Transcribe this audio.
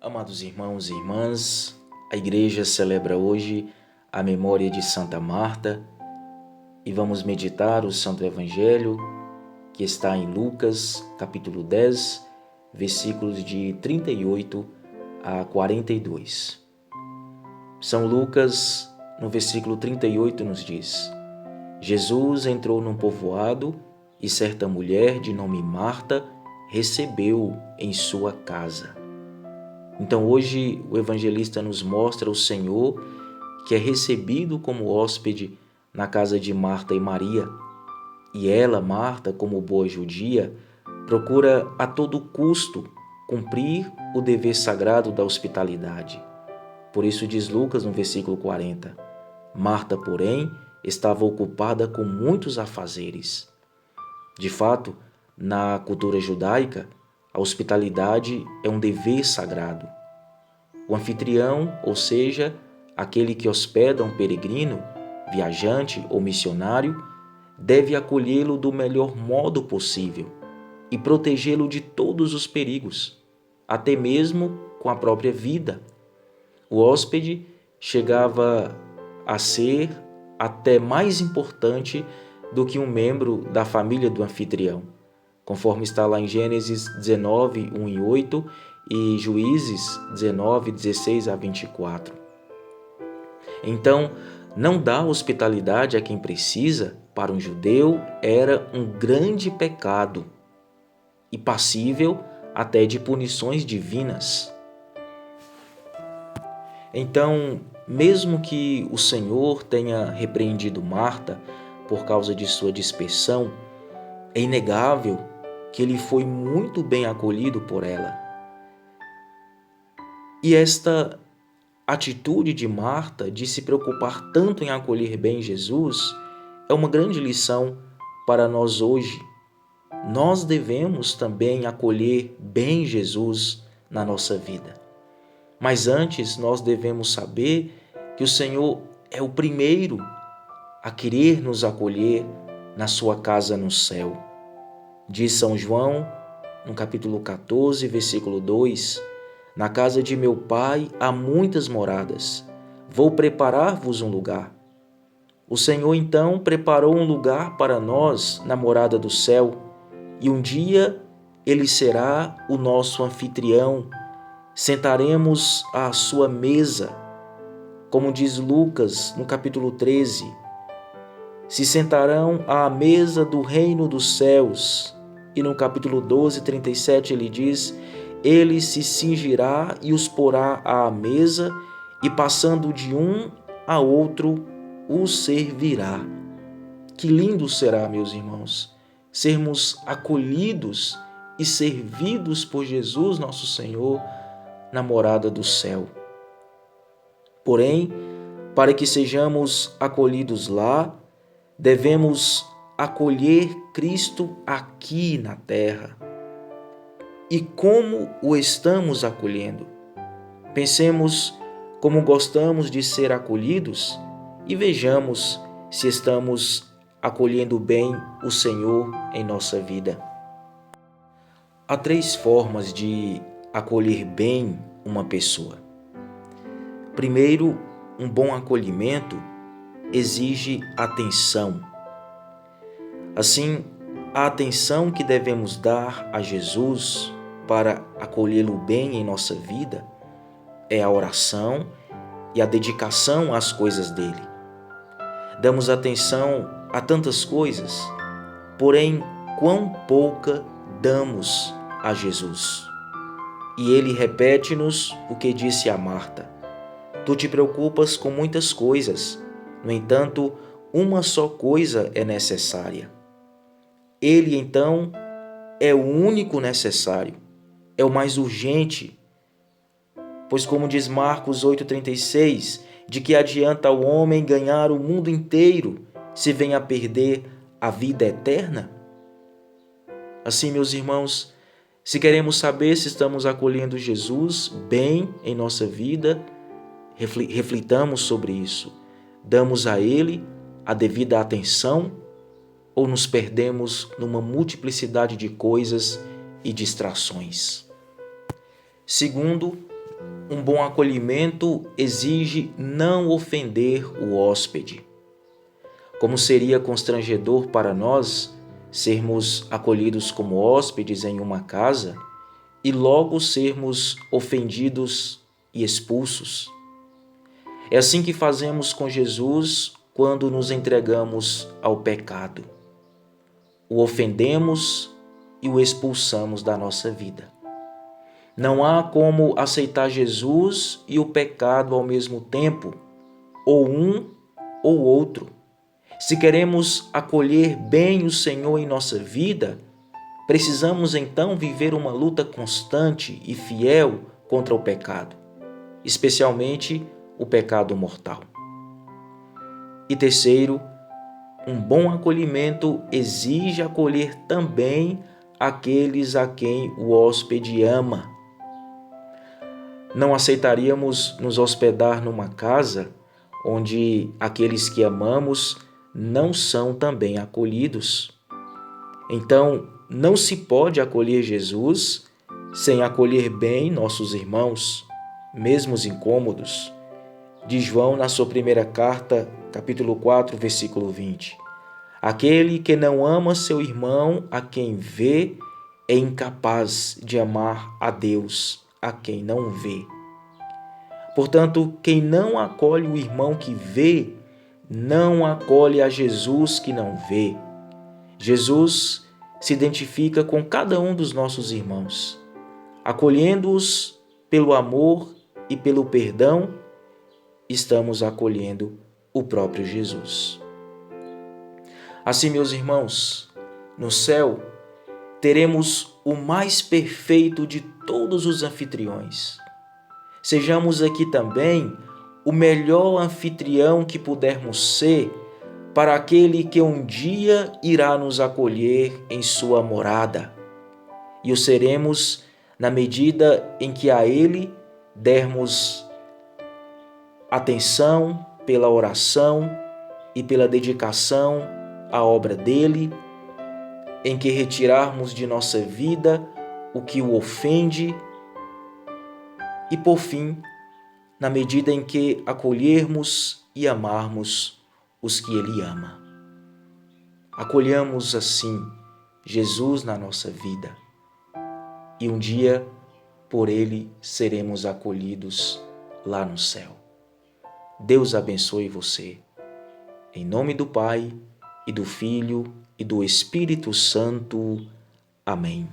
Amados irmãos e irmãs, a igreja celebra hoje a memória de Santa Marta e vamos meditar o Santo Evangelho que está em Lucas, capítulo 10, versículos de 38 a 42. São Lucas, no versículo 38, nos diz: Jesus entrou num povoado e certa mulher de nome Marta recebeu-o em sua casa. Então hoje o evangelista nos mostra o Senhor que é recebido como hóspede na casa de Marta e Maria. E ela, Marta, como boa judia, procura a todo custo cumprir o dever sagrado da hospitalidade. Por isso diz Lucas no versículo 40, Marta, porém, estava ocupada com muitos afazeres. De fato, na cultura judaica, a hospitalidade é um dever sagrado. O anfitrião, ou seja, aquele que hospeda um peregrino, viajante ou missionário, deve acolhê-lo do melhor modo possível e protegê-lo de todos os perigos, até mesmo com a própria vida. O hóspede chegava a ser até mais importante do que um membro da família do anfitrião, conforme está lá em Gênesis 19, 1 e 8 e Juízes 19, 16 a 24. Então, não dar hospitalidade a quem precisa, para um judeu, era um grande pecado e passível até de punições divinas. Então, mesmo que o Senhor tenha repreendido Marta por causa de sua dispersão, é inegável que ele foi muito bem acolhido por ela. E esta atitude de Marta de se preocupar tanto em acolher bem Jesus é uma grande lição para nós hoje. Nós devemos também acolher bem Jesus na nossa vida. Mas antes nós devemos saber que o Senhor é o primeiro a querer nos acolher na sua casa no céu. Diz São João, no capítulo 14, versículo 2, na casa de meu Pai há muitas moradas, vou preparar-vos um lugar. O Senhor então preparou um lugar para nós na morada do céu, e um dia Ele será o nosso anfitrião. Sentaremos à sua mesa, como diz Lucas no capítulo 13, se sentarão à mesa do reino dos céus. E no capítulo 12, 37 ele diz, ele se cingirá e os porá à mesa e passando de um a outro os servirá. Que lindo será, meus irmãos, sermos acolhidos e servidos por Jesus, nosso Senhor, na morada do céu. Porém, para que sejamos acolhidos lá, devemos acolher Cristo aqui na terra. E como o estamos acolhendo? Pensemos como gostamos de ser acolhidos e vejamos se estamos acolhendo bem o Senhor em nossa vida. Há 3 formas de acolher bem uma pessoa. Primeiro, um bom acolhimento exige atenção. Assim, a atenção que devemos dar a Jesus para acolhê-lo bem em nossa vida é a oração e a dedicação às coisas dele. Damos atenção a tantas coisas, porém, quão pouca damos a Jesus. E ele repete-nos o que disse a Marta: tu te preocupas com muitas coisas, no entanto, uma só coisa é necessária. Ele, então, é o único necessário, é o mais urgente. Pois como diz Marcos 8,36, de que adianta ao homem ganhar o mundo inteiro se vem a perder a vida eterna? Assim, meus irmãos, se queremos saber se estamos acolhendo Jesus bem em nossa vida, reflitamos sobre isso. Damos a Ele a devida atenção ou nos perdemos numa multiplicidade de coisas e distrações? Segundo, um bom acolhimento exige não ofender o hóspede. Como seria constrangedor para nós sermos acolhidos como hóspedes em uma casa e logo sermos ofendidos e expulsos. É assim que fazemos com Jesus quando nos entregamos ao pecado. O ofendemos e o expulsamos da nossa vida. Não há como aceitar Jesus e o pecado ao mesmo tempo, ou um ou outro. Se queremos acolher bem o Senhor em nossa vida, precisamos então viver uma luta constante e fiel contra o pecado, especialmente o pecado mortal. E terceiro, um bom acolhimento exige acolher também aqueles a quem o hóspede ama. Não aceitaríamos nos hospedar numa casa onde aqueles que amamos não são também acolhidos. Então, não se pode acolher Jesus sem acolher bem nossos irmãos, mesmo os incômodos. Diz João na sua primeira carta, capítulo 4, versículo 20. Aquele que não ama seu irmão a quem vê é incapaz de amar a Deus a quem não vê. Portanto, quem não acolhe o irmão que vê, não acolhe a Jesus que não vê. Jesus se identifica com cada um dos nossos irmãos, acolhendo-os pelo amor e pelo perdão, estamos acolhendo o próprio Jesus. Assim, meus irmãos, no céu teremos o mais perfeito de todos os anfitriões. Sejamos aqui também o melhor anfitrião que pudermos ser para aquele que um dia irá nos acolher em sua morada. E o seremos na medida em que a ele dermos atenção pela oração e pela dedicação à obra dele, em que retirarmos de nossa vida o que o ofende e, por fim, na medida em que acolhermos e amarmos os que ele ama. Acolhamos assim Jesus na nossa vida e um dia por ele seremos acolhidos lá no céu. Deus abençoe você. Em nome do Pai, e do Filho, e do Espírito Santo. Amém.